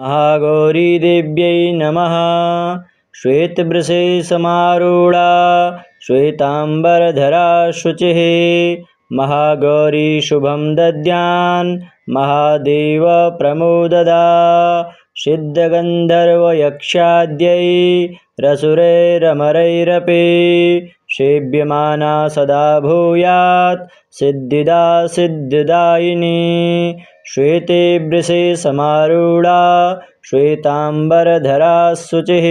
महागौरीदेव्यै नमः। श्वेतवृषे समारूढा श्वेताम्बरधरा शुचिः महागौरी शुभं दद्यान् महादेव प्रमोददा। सिद्धगन्धर्वयक्षाद्यै रसुरैरमरैरपि सेव्यमाना सदा भूयात् सिद्धिदा सिद्धिदायिनी। श्वेते वृषे समारूढा श्वेताम्बरधरा शुचिः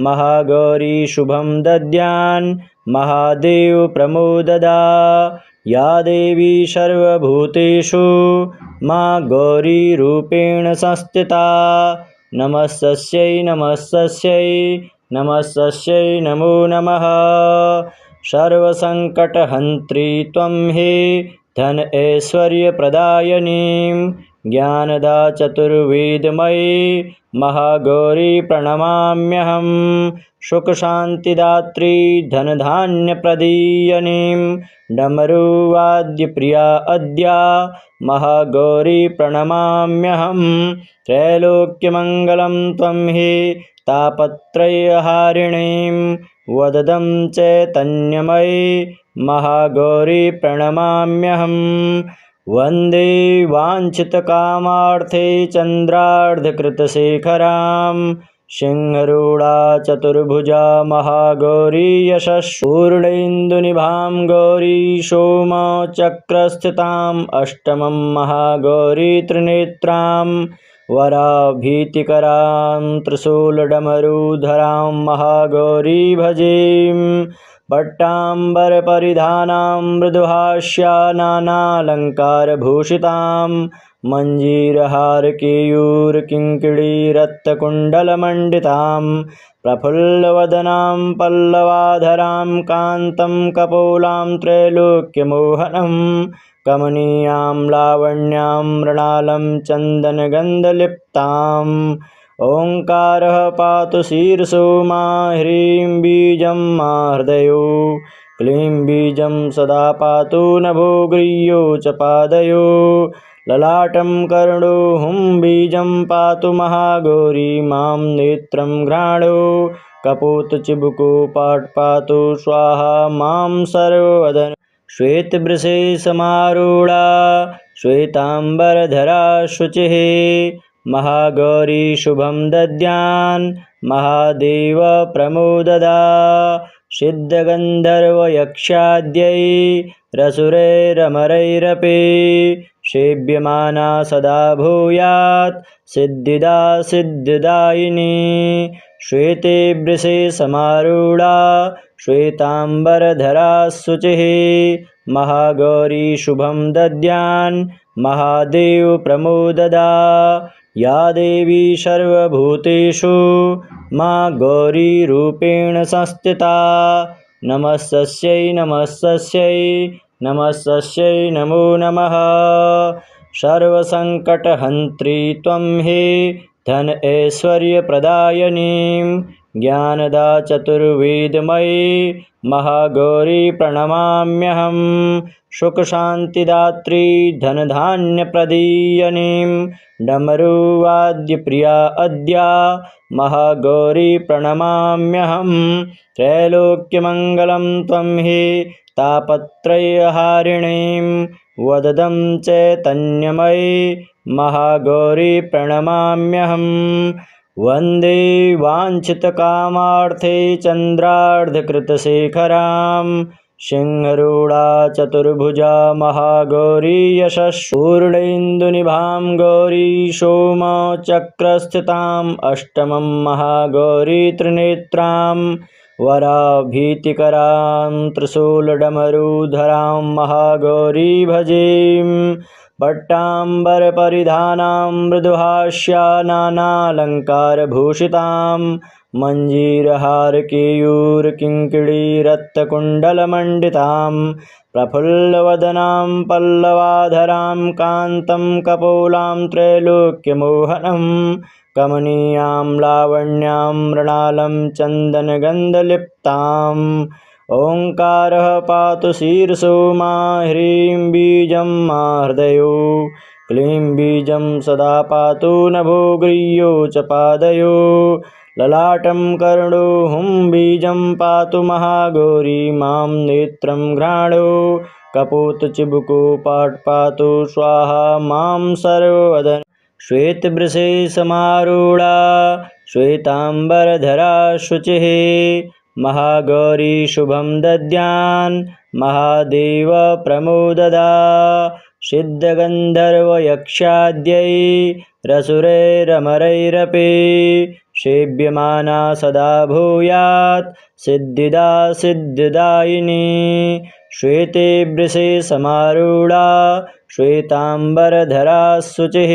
महागौरी शुभं दद्यान् महादेव प्रमोददा। या देवी सर्वभूतेषु मा गौरीरूपेण संस्थिता। नमस्तस्यै नमस्तस्यै नमस्तस्यै नमो नमः। सर्वसङ्कटहन्त्री त्वं हे धन ऐश्वर्यप्रदायिनीं ज्ञानदा चतुर्वेदमयी महागौरी प्रणमाम्यहं। सुखशान्तिदात्री धनधान्यप्रदीयनीं डमरुवाद्यप्रिया अद्या महागौरी प्रणमाम्यहं। त्रैलोक्यमङ्गलं त्वं हि तापत्रयहारिणीं वददं चैतन्यमयी महागौरी प्रणमाम्यहं। वन्दे वाञ्छितकामार्थे चन्द्रार्धकृतशेखरां सिंहरूढा चतुर्भुजा महागौरी यशस्पूर्णेन्दुनिभां गौरी सोमचक्रस्थिताम् अष्टमं महागौरी त्रिनेत्रां वराभीतिकरां त्रिशूलडमरुधरां महागौरी भजेम। पट्टाम्बरपरिधानां मृदुहास्या नानालङ्कारभूषितां मञ्जीरहारकेयूरकिङ्किणीरत्नकुण्डलमण्डितां प्रफुल्लवदनां पल्लवाधरां कान्तं कपोलां त्रैलोक्यमोहनं कमनीयां लावण्यां मृणालं चन्दनगन्धलिप्ताम्। ओंकारः पातु शीर्षो मा ह्रीं बीजं मा हृदयो क्लीं बीजं सदा पातु नभो गृह्यो च पादयो ललाटं कर्णो हुं बीजं पातु महागौरी मां नेत्रं घ्राणो कपोतचिबुको पातु स्वाहा मां सर्ववदन। श्वेतवृषे समारूढा श्वेताम्बरधरा शुचिः महागौरी शुभं दद्यान् महादेव प्रमोददा। सिद्धगन्धर्वयक्षाद्यै रसुरैरमरैरपि सेव्यमाना सदा भूयात् सिद्धिदा सिद्धिदायिनी। श्वेते वृषे समारूढा श्वेताम्बरधरा शुचिः महागौरी शुभं दद्यान् महादेव प्रमोददा। या देवी सर्वभूतेषु मा गौरीरूपेण संस्थिता। नमस्तस्यै नमस्तस्यै नमस्तस्यै नमो नमः। सर्वसङ्कटहन्त्री त्वं हे धन ऐश्वर्यप्रदायिनीं ज्ञानदा चतुर्वेदमयी महागौरी प्रणमाम्यहं। सुखशान्तिदात्री धनधान्यप्रदीयनीं डमरुवाद्यप्रिया अद्या महागौरी प्रणमाम्यहं। त्रैलोक्यमङ्गलं त्वं हि तापत्रयहारिणीं वददं चैतन्यमयी महागौरी प्रणमाम्यहं। वन्दे वाञ्छितकामार्थे चन्द्रार्धकृतशेखरां सिंहरूढा चतुर्भुजा महागौरी यशस्पूर्णेन्दुनिभां गौरी सोमचक्रस्थिताम् अष्टमं महागौरी त्रिनेत्रां वराभीतिकरां त्रिशूलडमरुधरां महागौरी भजेम। पट्टाम्बरपरिधानां मृदुहास्या नानालङ्कारभूषितां मञ्जीरहारकेयूरकिङ्किणीरत्नकुण्डलमण्डितां प्रफुल्लवदनां पल्लवाधरां कान्तं कपोलां त्रैलोक्यमोहनं कमनीयां लावण्यां मृणालं चन्दनगन्धलिप्ताम्। ओंकारः पातु शीर्षो मा ह्रीं बीजं मा हृदयो क्लीं बीजं सदा पातु नभो गृह्यो च पादयो ललाटं कर्णो बीजं पातु महागौरी मां नेत्रं घ्राणो कपोतचिबुको पाटपातु स्वाहा मां सर्ववदन श्वेतवृषे समारूढा श्वेताम्बरधरा शुचिः महागौरी शुभं दद्यान् महादेव प्रमोददा सिद्धगन्धर्वयक्षाद्यै रसुरैरमरैरपि सेव्यमाना सदा भूयात् सिद्धिदा सिद्धिदायिनी श्वेते वृषे समारूढा श्वेताम्बरधरा शुचिः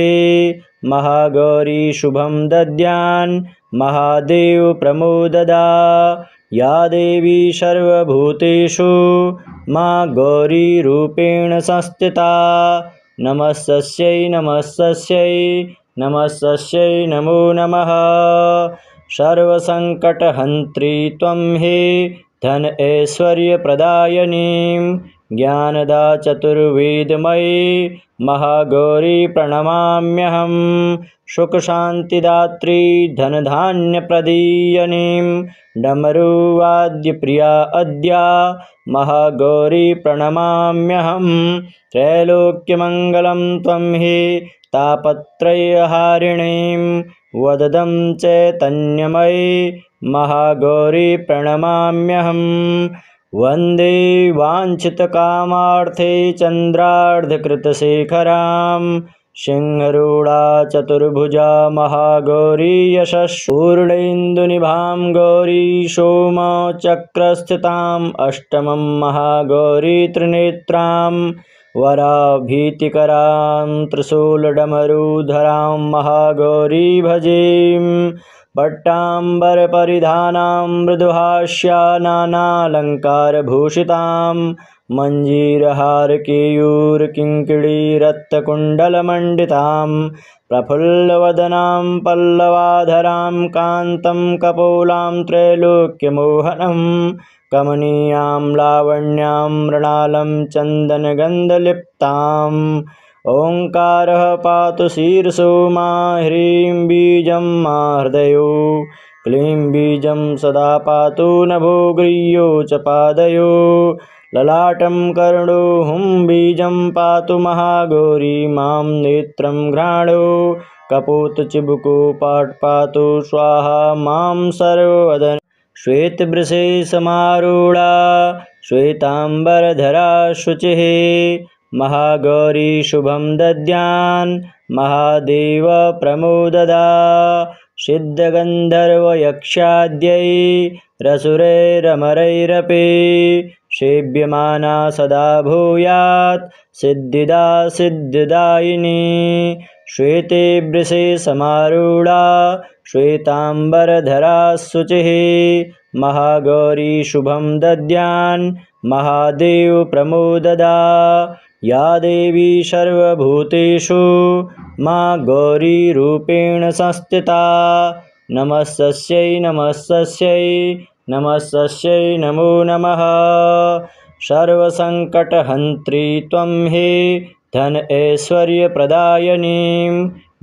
महागौरी शुभं दद्यान् महादेव प्रमोददा या देवी सर्वभूतेषु मा गौरीरूपेण संस्थिता नमस्तस्यै नमस्तस्यै नमस्तस्यै नमो नमः सर्वसङ्कटहन्त्री त्वं हे धन ऐश्वर्यप्रदायिनीं ज्ञानदा चतुर्वेदमयी महागौरी प्रणमाम्यहं सुखशान्तिदात्री धनधान्यप्रदीयनीं डमरुवाद्यप्रिया अद्या महागौरी प्रणमाम्यहं त्रैलोक्यमङ्गलं त्वं हि तापत्रयहारिणीं वददं चैतन्यमयी महागौरी प्रणमाम्यहं वन्दे वाञ्छितकामार्थे चन्द्रार्धकृतशेखरां सिंहरूढा चतुर्भुजा महागौरी यशस्पूर्णेन्दुनिभां गौरी सोमचक्रस्थिताम् अष्टमं महागौरी त्रिनेत्रां वराभीतिकरां त्रिशूलडमरुधरां महागौरी भजेम पट्टाम्बरपरिधानां मृदुहास्या नानालङ्कारभूषितां मञ्जीरहारकेयूरकिङ्किणीरत्नकुण्डलमण्डितां प्रफुल्लवदनां पल्लवाधरां कान्तं कपोलां त्रैलोक्यमोहनं कमनीयां लावण्यां मृणालं चन्दनगन्धलिप्ताम् ओंकारः पातु शीर्षो मा ह्रीं बीजं मा हृदयो क्लीं बीजं सदा पातु नभो गृह्यो च पादयो ललाटं कर्णो बीजं पातु महागौरी मां नेत्रं घ्राणो कपोतचिबुको पाटपातु स्वाहा मां सर्ववदन श्वेतवृषे समारूढा श्वेताम्बरधरा शुचिः महागौरी शुभं दद्यान् महादेव प्रमोददा सिद्धगन्धर्वयक्षाद्यै रसुरैरमरैरपि सेव्यमाना सदा भूयात् सिद्धिदा सिद्धिदायिनी श्वेते वृषे समारूढा श्वेताम्बरधरा शुचिः महागौरी शुभं दद्यान् महादेव प्रमोददा या देवी सर्वभूतेषु मा गौरीरूपेण संस्थिता नमस्तस्यै नमस्तस्यै नमस्तस्यै नमो नमः सर्वसङ्कटहन्त्री त्वं हे धन ऐश्वर्यप्रदायिनीं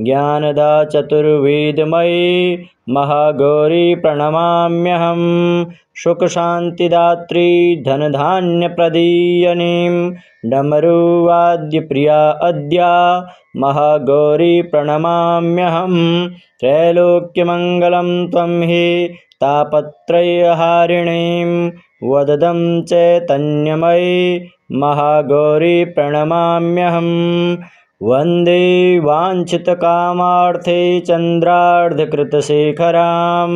ज्ञानदा चतुर्वेदमयी महागौरी प्रणमाम्यहं सुखशान्तिदात्री धनधान्यप्रदीयनीं डमरुवाद्यप्रिया अद्या महागौरी प्रणमाम्यहं त्रैलोक्यमङ्गलं त्वं हि तापत्रयहारिणीं वददं चैतन्यमयी महागौरी प्रणमाम्यहं वन्दे वाञ्छितकामार्थे चन्द्रार्धकृतशेखरां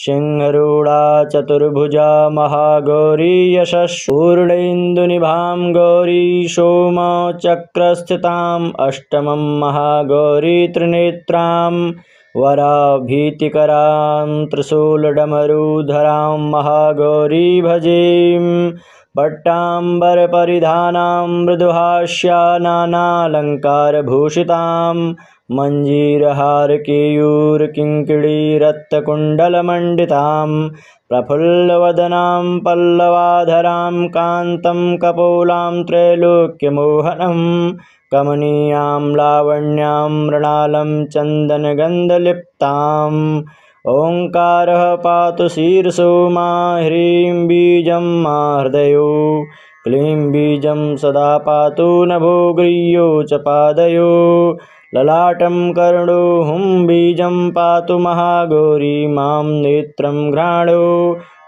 सिंहरूढा चतुर्भुजा महागौरी यशस्पूर्णेन्दुनिभां गौरी सोमचक्रस्थिताम् अष्टमं महागौरी त्रिनेत्रां वराभीतिकरां त्रिशूलडमरुधरां महागौरी भजेम पट्टाम्बरपरिधानां मृदुहास्या नानालङ्कारभूषितां मञ्जीरहारकेयूरकिङ्किणीरत्नकुण्डलमण्डितां प्रफुल्लवदनां पल्लवाधरां कान्तं कपोलां त्रैलोक्यमोहनं कमनीयां लावण्यां मृणालं चन्दनगन्धलिप्ताम् ओङ्कारः पातु शीर्षो मा ह्रीं बीजं मा हृदयो क्लीं बीजं सदा पातु नभो गृह्यो च पादयो ललाटं कर्णो हुं बीजं पातु महागौरी मां नेत्रं घ्राणो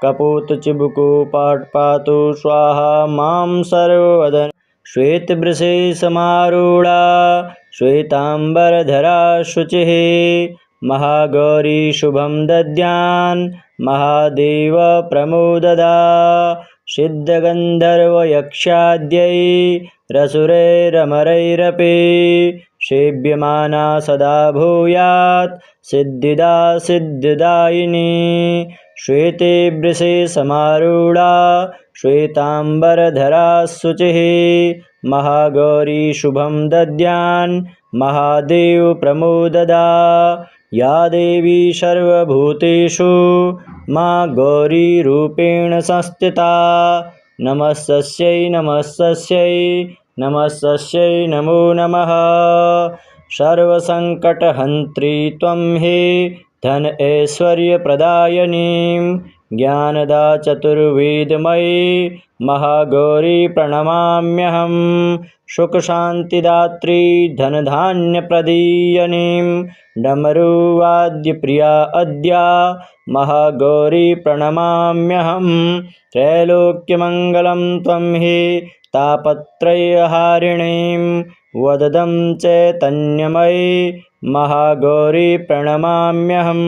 कपोतचिबुको पाटपातु स्वाहा मां सर्ववदन श्वेतवृषे समारूढा श्वेताम्बरधरा शुचिः महागौरी शुभं दद्यान् महादेव प्रमोददा सिद्धगन्धर्वयक्षाद्यै रसुरैरमरैरपि सेव्यमाना सदा भूयात् सिद्धिदा सिद्धिदायिनी श्वेते वृषे समारूढा श्वेताम्बरधरा शुचिः महागौरी शुभं दद्यान् महादेव प्रमोददा या देवी सर्वभूतेषु मा गौरीरूपेण संस्थिता नमस्तस्यै नमस्तस्यै नमस्तस्यै नमो नमः सर्वसङ्कटहन्त्री त्वं हे धन ऐश्वर्यप्रदायिनीं ज्ञानदा चतुर्वेदमयी महागौरी प्रणमाम्यहं सुखशान्तिदात्री धनधान्यप्रदीयनीं डमरुवाद्यप्रिया अद्या महागौरी प्रणमाम्यहं त्रैलोक्यमङ्गलं त्वं हि तापत्रयहारिणीं वददं चैतन्यमयी महागौरी प्रणमाम्यहं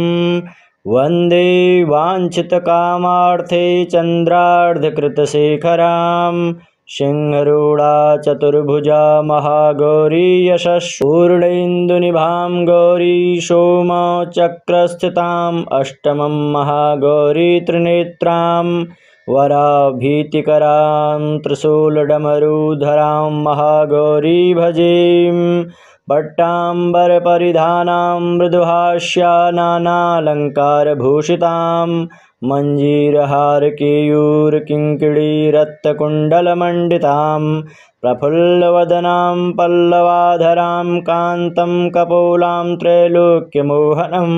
वन्दे वाञ्छितकामार्थे चन्द्रार्धकृतशेखरां सिंहरूढा चतुर्भुजा महागौरी यशस्पूर्णेन्दुनिभां गौरी सोमचक्रस्थिताम् अष्टमं महागौरी त्रिनेत्रां वराभीतिकरां त्रिशूलडमरुधरां महागौरी भजेम पट्टाम्बरपरिधानां मृदुहास्या नानालङ्कारभूषितां मञ्जीरहारकेयूरकिङ्किणीरत्नकुण्डलमण्डितां प्रफुल्लवदनां पल्लवाधरां कान्तं कपोलां त्रैलोक्यमोहनं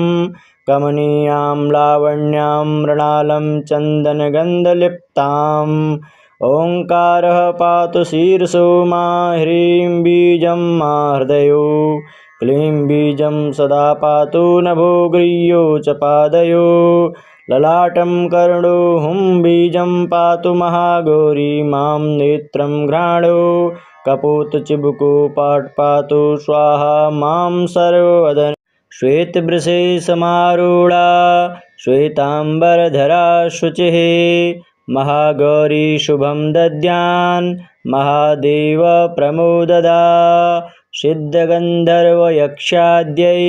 कमनीयां लावण्यां मृणालं चन्दनगन्धलिप्ताम् ओङ्कारः पातु शीर्षो मा ह्रीं बीजं मा हृदयो क्लीं बीजं सदा पातु नभो गृह्यो च पादयो ललाटं कर्णो हुं बीजं पातु महागौरी मां नेत्रं घ्राणो कपोतचिबुको पाटपातु स्वाहा मां सर्ववदन श्वेतवृषे समारूढा श्वेताम्बरधरा शुचिः महागौरी शुभं दद्यान् महादेव प्रमोददा सिद्धगन्धर्वयक्षाद्यै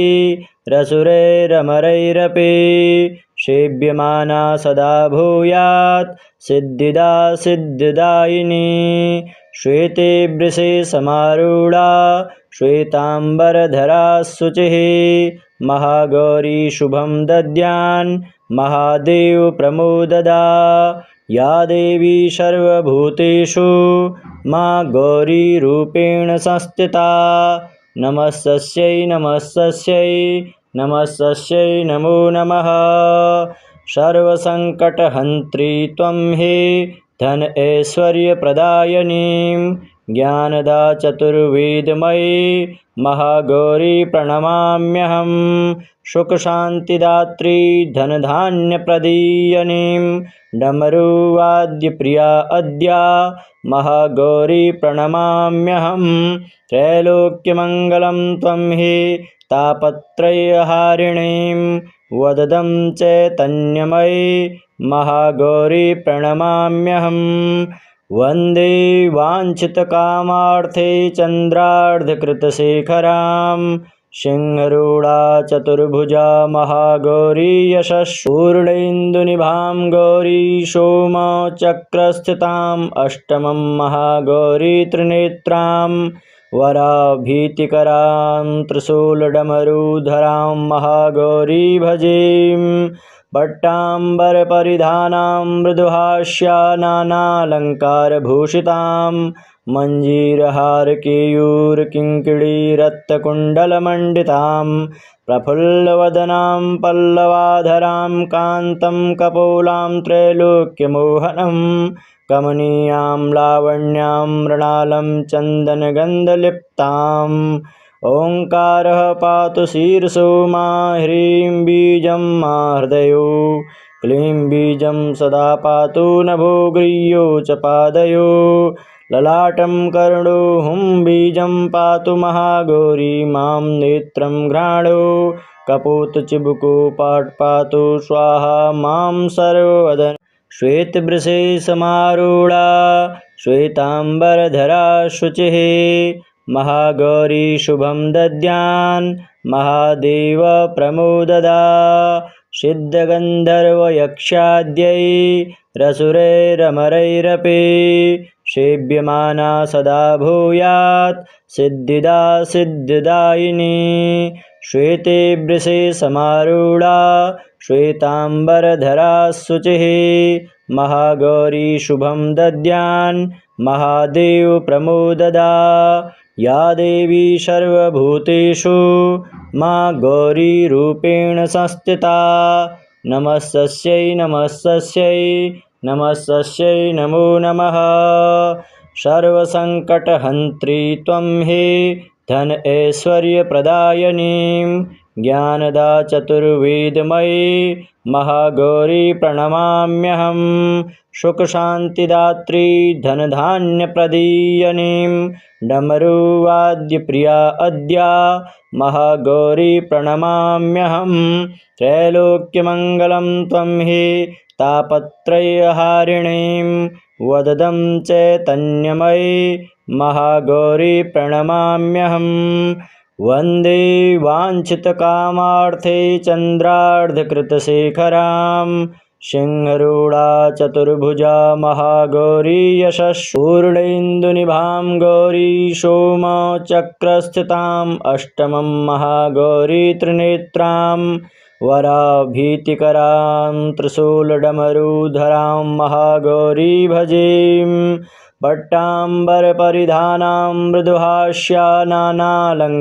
रसुरैरमरैरपि सेव्यमाना सदा भूयात् सिद्धिदा सिद्धिदायिनी श्वेते वृषे समारूढा श्वेताम्बरधरा शुचिः महागौरी शुभं दद्यान् महादेव प्रमोददा या देवी सर्वभूतेषु मा गौरीरूपेण संस्थिता नमस्तस्यै नमस्तस्यै नमस्तस्यै नमो नमः सर्वसङ्कटहन्त्री त्वं हे धन ऐश्वर्यप्रदायिनीं ज्ञानदा चतुर्वेदमयी महागौरी प्रणमाम्यहं सुखशान्तिदात्री धनधान्यप्रदीयनीं डमरुवाद्यप्रिया अद्या महागौरी प्रणमाम्यहं त्रैलोक्यमङ्गलं त्वं हि तापत्रयहारिणीं वददं चैतन्यमयी महागौरी प्रणमाम्यहं वन्दे वाञ्छितकामार्थे चन्द्रार्धकृतशेखरां सिंहरूढा चतुर्भुजा महागौरी यशस्पूर्णेन्दुनिभां गौरी सोमचक्रस्थिताम् अष्टमं महागौरी त्रिनेत्रां वराभीतिकरां त्रिशूलडमरुधरां महागौरी भजेम पट्टाम्बरपरिधानां मृदुहास्या नानालङ्कारभूषितां मञ्जीरहारकेयूरकिङ्किणीरत्नकुण्डलमण्डितां प्रफुल्लवदनां पल्लवाधरां कान्तं कपोलां त्रैलोक्यमोहनं कमनीयां लावण्यां मृणालं चन्दनगन्धलिप्ताम् ओङ्कारः पातु शीर्षो मा ह्रीं बीजं मा हृदयो क्लीं बीजं सदा पातु नभो गृह्यो च पादयो ललाटं कर्णो हुं बीजं पातु महागौरी मां नेत्रं घ्राणो कपोतचिबुको पाटपातु स्वाहा मां सर्ववदन श्वेतवृषे समारूढा श्वेताम्बरधरा शुचिः महागौरी शुभं दद्यान् महादेव प्रमोददा सिद्धगन्धर्वयक्षाद्यै रसुरैरमरैरपि सेव्यमाना सदा भूयात् सिद्धिदा सिद्धिदायिनी श्वेते वृषे समारूढा श्वेताम्बरधरा शुचिः महागौरी शुभं दद्यान् महादेव प्रमोददा या देवी सर्वभूतेषु मा गौरीरूपेण संस्थिता नमस्तस्यै नमस्तस्यै नमस्तस्यै नमो नमः सर्वसङ्कटहन्त्री त्वं हे धन ऐश्वर्यप्रदायिनीं ज्ञानदा चतुर्वेदमयी महागौरी प्रणमाम्यहं सुखशान्तिदात्री धनधान्यप्रदीयनीं डमरुवाद्यप्रिया अद्या महागौरी प्रणमाम्यहं त्रैलोक्यमङ्गलं त्वं हि तापत्रयहारिणीं वददं चैतन्यमयी महागौरी प्रणमाम्यहं वन्दे वाञ्छितकामार्थे चन्द्रार्धकृतशेखरां सिंहरूढा चतुर्भुजा महागौरी यशस्पूर्णेन्दुनिभां गौरी सोमचक्रस्थिताम् अष्टमं महागौरी त्रिनेत्रां वराभीतिकरां त्रिशूलडमरुधरां महागौरी भजेम पट्टाम्बरपरिधानां मृदुहास्या नानालङ्कारभूषितां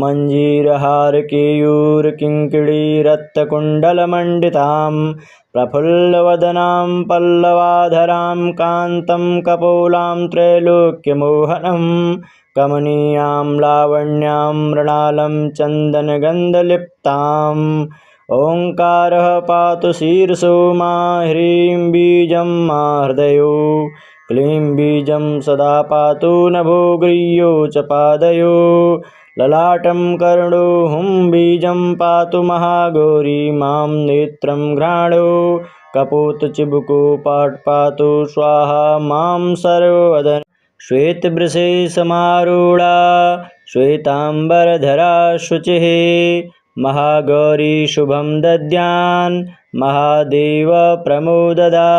मञ्जीरहारकेयूरकिङ्किणीरत्नकुण्डलमण्डितां प्रफुल्लवदनां पल्लवाधरां कान्तं कपोलां त्रैलोक्यमोहनं कमनीयां लावण्यां मृणालं चन्दनगन्धलिप्ताम् ओङ्कारः पातु शीर्षो मा ह्रीं बीजं मा हृदयो क्लीं बीजं सदा पातु नभो गृह्यो च पादयो ललाटं कर्णो हुं बीजं पातु महागौरी मां नेत्रं घ्राणो कपोतचिबुको पाटपातु स्वाहा मां सर्ववदन श्वेतवृषे समारूढा श्वेताम्बरधरा शुचिः महागौरी शुभं दद्यान् महादेव प्रमोददा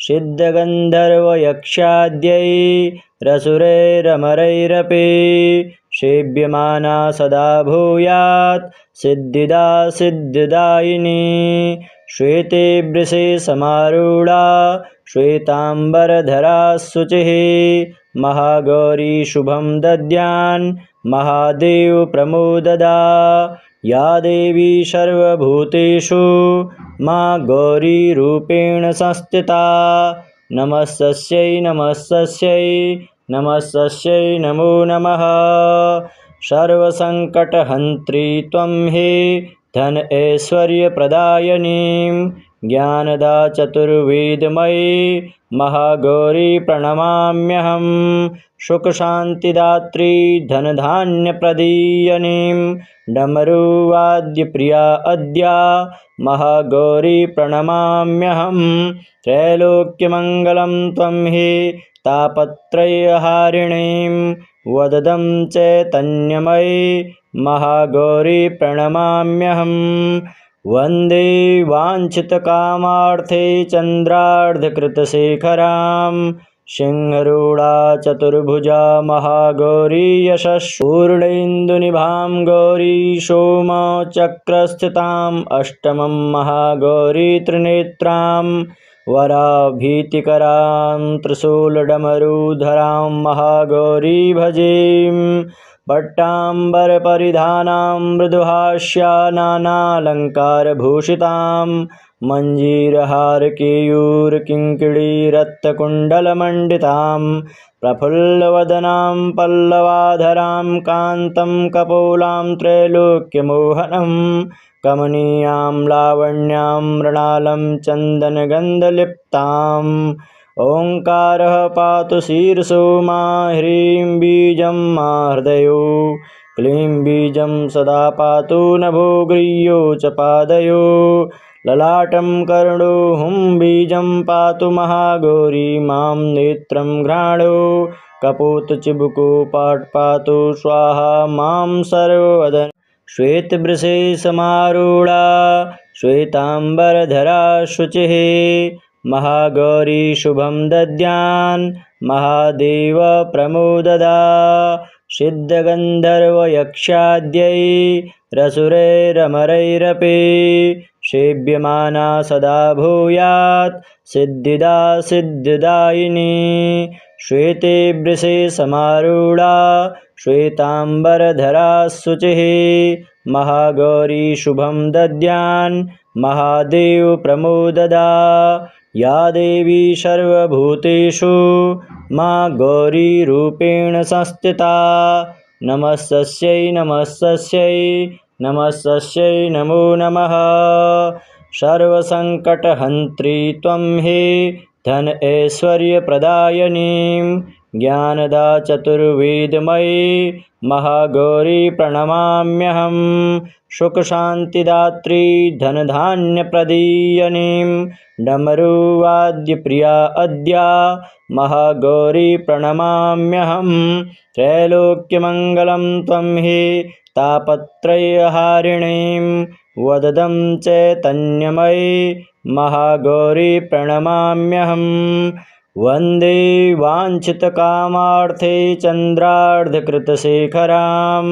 सिद्धगन्धर्वयक्षाद्यै रसुरैरमरैरपि सेव्यमाना सदा भूयात् सिद्धिदा सिद्धिदायिनी श्वेते वृषे समारूढा श्वेताम्बरधरा शुचिः महागौरी शुभं दद्यान् महादेव प्रमोददा या देवी सर्वभूतेषु मा गौरीरूपेण संस्थिता नमस्तस्यै नमस्तस्यै नमस्तस्यै नमो नमः सर्वसङ्कटहन्त्री त्वं हे धन ऐश्वर्यप्रदायिनीं ज्ञानदा चतुर्वेदमयी महागौरी प्रणमाम्यहं सुखशान्तिदात्री धनधान्यप्रदीयनीं डमरुवाद्यप्रिया अद्या महागौरी प्रणमाम्यहं त्रैलोक्यमङ्गलं त्वं हि तापत्रयहारिणीं वददं चैतन्यमयी महागौरी प्रणमाम्यहं वन्दे वाञ्छितकामार्थे चन्द्रार्धकृतशेखरां सिंहरूढा चतुर्भुजा महागौरी यशस्पूर्णेन्दुनिभां गौरी सोमचक्रस्थिताम् अष्टमं महागौरी त्रिनेत्रां वराभीतिकरां त्रिशूलडमरुधरां महागौरी भजीं पट्टाम्बरपरिधानां मृदुहास्या नानालङ्कारभूषितां मञ्जीरहारकेयूरकिङ्किणीरत्नकुण्डलमण्डितां प्रफुल्लवदनां पल्लवाधरां कान्तं कपोलां त्रैलोक्यमोहनं कमनीयां लावण्यां मृणालं चन्दनगन्धलिप्ताम् ओङ्कारः पातु शीर्षो मा ह्रीं बीजं मा हृदयो क्लीं बीजं सदा पातु नभो गृह्यो च पादयो ललाटं कर्णो हुं बीजं पातु महागौरी मां नेत्रं घ्राणो कपोतचिबुको पाटपातु स्वाहा मां सर्ववदन श्वेतवृषे समारूढा श्वेताम्बरधरा शुचिः महागौरी शुभं दद्यान् महादेव प्रमोददा सिद्धगन्धर्वयक्षाद्यै रसुरैरमरैरपि सेव्यमाना सदा भूयात् सिद्धिदा सिद्धिदायिनी श्वेते वृषे समारूढा श्वेताम्बरधरा शुचिः महागौरी शुभं दद्यान् महादेव प्रमोददा या देवी सर्वभूतेषु मा गौरीरूपेण संस्थिता नमस्तस्यै नमस्तस्यै नमस्तस्यै नमो नमः सर्वसङ्कटहन्त्री त्वं हे धन ऐश्वर्यप्रदायिनीं ज्ञानदा चतुर्वेदमयी महागौरी प्रणमाम्यहं सुखशान्तिदात्री धनधान्यप्रदीयनीं डमरुवाद्यप्रिया अद्या महागौरी प्रणमाम्यहं त्रैलोक्यमङ्गलं त्वं हि तापत्रयहारिणीं वददं चैतन्यमयी महागौरी प्रणमाम्यहं वन्दे वाञ्छितकामार्थे चन्द्रार्धकृतशेखरां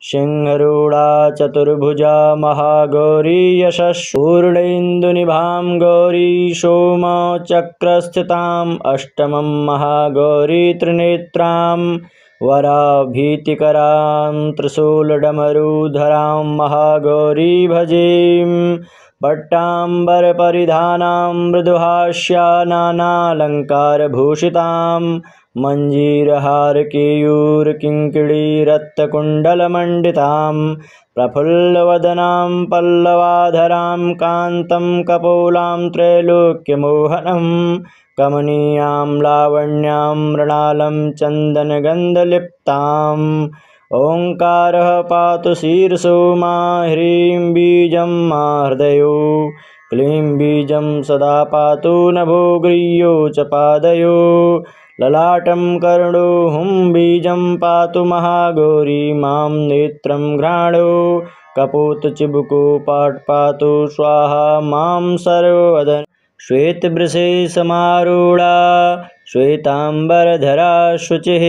सिंहरूढा चतुर्भुजा महागौरी यशस्पूर्णेन्दुनिभां गौरी सोमचक्रस्थिताम् अष्टमं महागौरी त्रिनेत्रां वराभीतिकरां त्रिशूलडमरुधरां महागौरी भजीं पट्टाम्बरपरिधानां मृदुहास्या नानालङ्कारभूषितां मञ्जीरहारकेयूरकिङ्किणीरत्नकुण्डलमण्डितां प्रफुल्लवदनां पल्लवाधरां कान्तं कपोलां त्रैलोक्यमोहनं कमनीयां लावण्यां मृणालं चन्दनगन्धलिप्ताम् ओङ्कारः पातु शीर्षो मा ह्रीं बीजं मा हृदयो क्लीं बीजं सदा पातु नभो गृह्यो च पादयो ललाटं कर्णो हुं बीजं पातु महागौरी मां नेत्रं घ्राणो कपोतचिबुको पाटपातु स्वाहा मां सर्ववदन श्वेतवृषे समारूढा श्वेताम्बरधरा शुचिः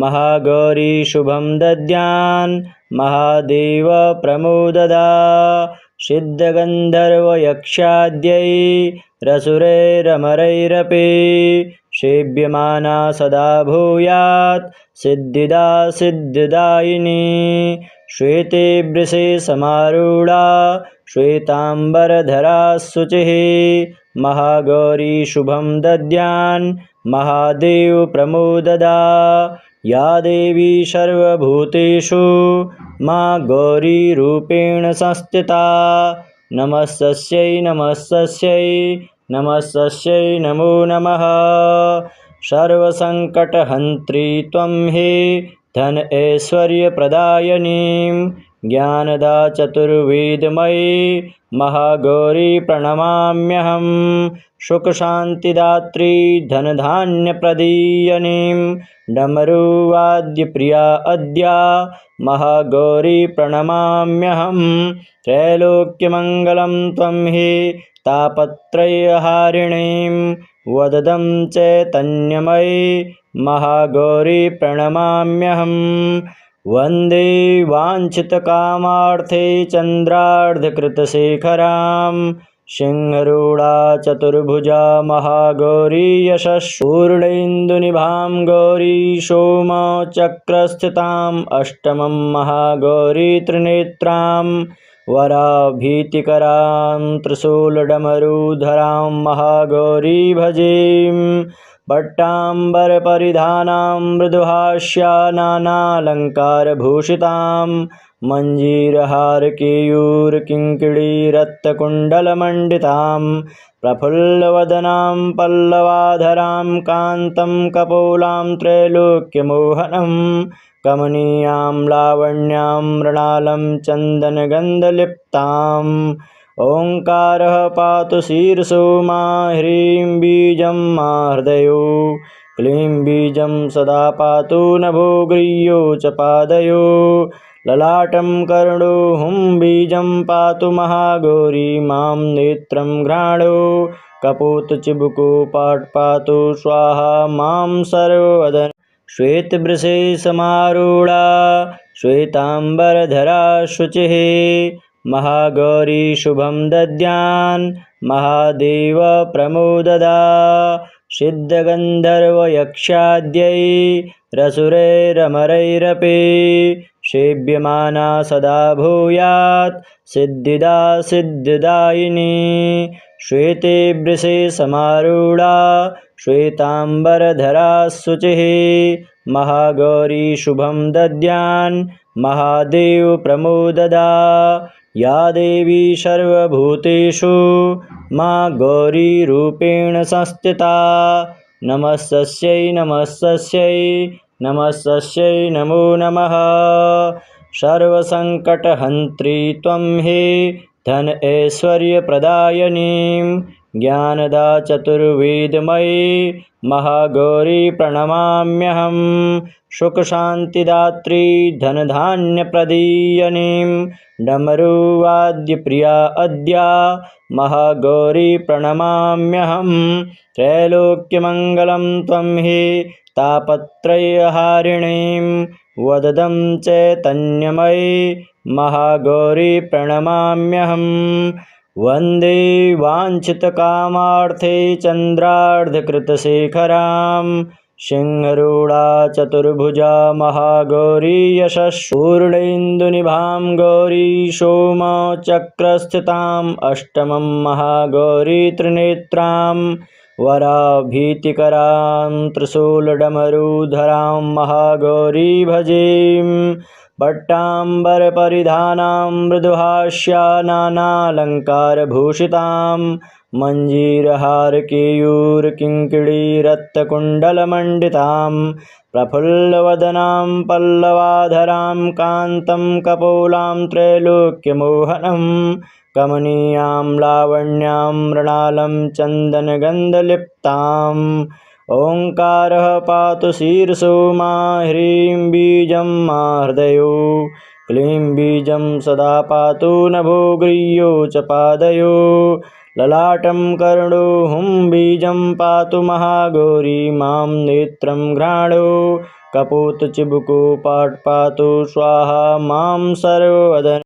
महागौरी शुभं दद्यान् महादेव प्रमोददा सिद्धगन्धर्वयक्षाद्यै रसुरैरमरैरपि सेव्यमाना सदा भूयात् सिद्धिदा सिद्धिदायिनी श्वेते वृषे समारूढा श्वेताम्बरधरा शुचिः महागौरी शुभं दद्यान् महादेव प्रमोददा या देवी सर्वभूतेषु मा गौरीरूपेण संस्थिता नमस्तस्यै नमस्तस्यै नमस्तस्यै नमो नमः सर्वसङ्कटहन्त्री त्वं हे धन ऐश्वर्यप्रदायिनीं ज्ञानदा चतुर्वेदमयी महागौरी प्रणमाम्यहं सुखशान्तिदात्री धनधान्यप्रदीयनीं डमरुवाद्यप्रिया अद्या महागौरी प्रणमाम्यहं त्रैलोक्यमङ्गलं त्वं हि तापत्रयहारिणीं वददं चैतन्यमयी महागौरी प्रणमाम्यहं वन्दे वाञ्छितकामार्थे चन्द्रार्धकृतशेखरां सिंहरूढा चतुर्भुजा महागौरी यशस्पूर्णेन्दुनिभां गौरी सोमचक्रस्थिताम् अष्टमं महागौरी त्रिनेत्रां वराभीतिकरां त्रिशूलडमरुधरां महागौरी भजेम। पट्टाम्बरपरिधानां मृदुहास्या नानालङ्कारभूषितां मञ्जीरहारकेयूरकिङ्किणीरत्नकुण्डलमण्डितां प्रफुल्लवदनां पल्लवाधरां कान्तं कपोलां त्रैलोक्यमोहनं कमनीयां लावण्यां मृणालं चन्दनगन्धलिप्ताम्। ओङ्कारः पातु शीर्षो मा ह्रीं बीजं मा हृदयो क्लीं बीजं सदा पातु नभो गृह्यो च पादयो ललाटं कर्णो हुं बीजं पातु महागौरी मां नेत्रं घ्राणो कपोतचिबुको पाटपातु स्वाहा मां सर्ववदन। श्वेतवृषे समारूढा श्वेताम्बरधरा शुचिः महागौरी शुभं दद्यान् महादेव प्रमोददा। सिद्धगन्धर्वयक्षाद्यै रसुरैरमरैरपि सेव्यमाना सदा भूयात् सिद्धिदा सिद्धिदायिनी। श्वेते वृषे समारूढा श्वेताम्बरधरा शुचिः महागौरी शुभं दद्यान् महादेव प्रमोददा। या देवी सर्वभूतेषु मा गौरीरूपेण संस्थिता नमस्तस्यै नमस्तस्यै नमस्तस्यै नमो नमः। सर्वसङ्कटहन्त्री त्वं हे धन ऐश्वर्यप्रदायिनीं ज्ञानदा चतुर्वेदमयी महागौरी प्रणमाम्यहं। सुखशान्तिदात्री धनधान्यप्रदीयनीं डमरुवाद्यप्रिया अद्या महागौरी प्रणमाम्यहं। त्रैलोक्यमङ्गलं त्वं हि तापत्रयहारिणीं वददं चैतन्यमयी महागौरी प्रणमाम्यहं। वन्दे वाञ्छितकामार्थे चन्द्रार्धकृतशेखरां सिंहरूढा चतुर्भुजा महागौरी यशस्पूर्णेन्दुनिभां गौरी सोमचक्रस्थिताम् अष्टमं महागौरी त्रिनेत्रां वराभीतिकरां त्रिशूलडमरुधरां महागौरी भजेम। पट्टाम्बरपरिधानां मृदुहास्या नानालङ्कारभूषितां मञ्जीरहारकेयूरकिङ्किणीरत्नकुण्डलमण्डितां प्रफुल्लवदनां पल्लवाधरां कान्तं कपोलां त्रैलोक्यमोहनं कमनीयां लावण्यां मृणालं चन्दनगन्धलिप्ताम्। ओङ्कारः पातु शीर्षो मा ह्रीं बीजं मा हृदयो क्लीं बीजं सदा पातु नभो गृह्यो च पादयो ललाटं कर्णो हुं बीजं पातु महागौरी मां नेत्रं घ्राणो कपोतचिबुको पाटपातु स्वाहा मां सर्ववदन।